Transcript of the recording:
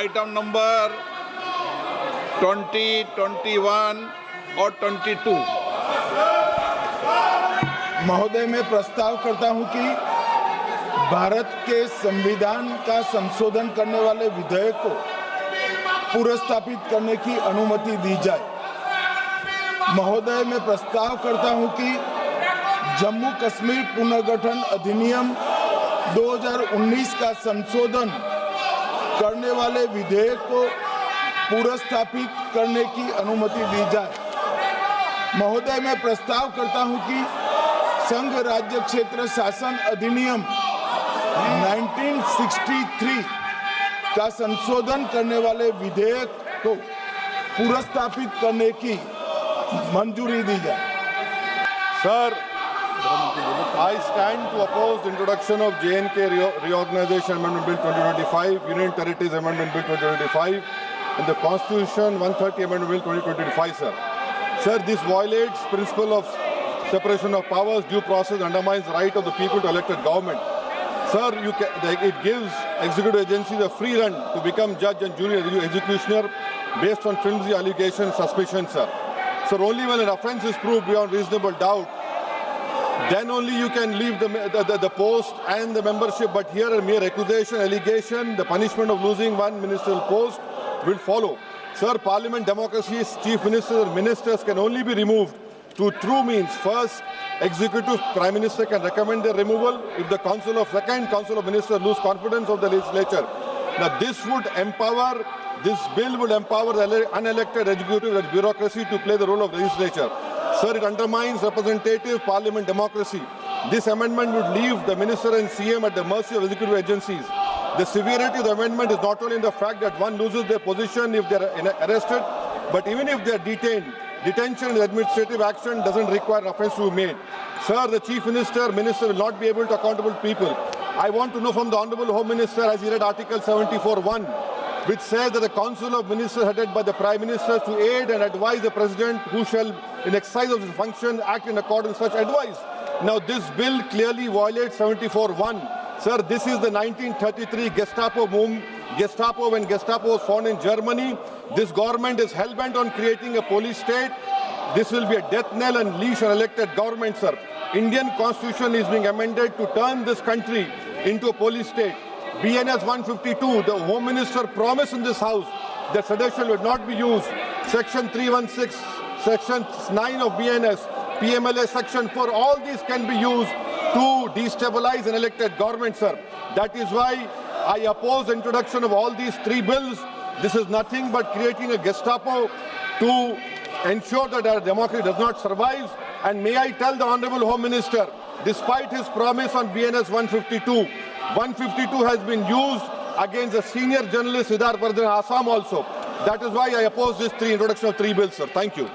Item number 20, 21 और 22। महोदय, मैं प्रस्ताव करता हूं कि भारत के संविधान का संशोधन करने वाले विधेयक को पुनर्स्थापित करने की अनुमति दी जाए। महोदय, मैं प्रस्ताव करता हूं कि जम्मू कश्मीर पुनर्गठन अधिनियम 2019 का संशोधन करने वाले विधेयक को पुनर्स्थापित करने की अनुमति दी जाए। महोदय, मैं प्रस्ताव करता हूं कि संघ राज्य क्षेत्र शासन अधिनियम 1963 का संशोधन करने वाले विधेयक को पुनर्स्थापित करने की मंजूरी दी जाए। Sir, I stand to oppose the introduction of J&K Reorganization Amendment Bill 2025, Union Territories Amendment Bill 2025, and the Constitution 130 Amendment Bill 2025, sir. Sir, this violates principle of separation of powers, due process, undermines the right of the people to elected government. Sir, it gives executive agencies a free run to become judge and jury executioner based on flimsy allegations, suspicions, sir. Sir, only when an offence is proved beyond reasonable doubt, then only you can leave the post and the membership. But here a mere accusation, allegation, the punishment of losing one ministerial post will follow. Sir, Parliament democracy's chief ministers and ministers can only be removed through true means. First, executive prime minister can recommend their removal if the second council of ministers lose confidence of the legislature. Now this bill would empower the unelected executive bureaucracy to play the role of legislature. Sir, it undermines representative parliament democracy. This amendment would leave the minister and CM at the mercy of executive agencies. The severity of the amendment is not only in the fact that one loses their position if they are arrested, but even if they are detained. Detention and administrative action doesn't require offence to be made. Sir, the chief minister will not be able to accountable people. I want to know from the Honourable Home Minister, as he read Article 74(1), which says that the Council of Ministers headed by the Prime Minister to aid and advise the President, who shall, in exercise of his function, act in accordance with such advice. Now, this bill clearly violates 74(1). Sir, this is the 1933 Gestapo when Gestapo was found in Germany. This government is hell-bent on creating a police state. This will be a death knell and leash on elected government, sir. Indian Constitution is being amended to turn this country into a police state. BNS 152, the Home Minister promised in this House that sedition would not be used. Section 316, Section 9 of BNS, PMLA Section 4, all these can be used to destabilize an elected government, sir. That is why I oppose the introduction of all these three bills. This is nothing but creating a Gestapo to ensure that our democracy does not survive. And may I tell the Honourable Home Minister, despite his promise on BNS 152 has been used against a senior journalist, Siddharth Vardhan, Assam also. That is why I oppose this introduction of three bills, sir. Thank you.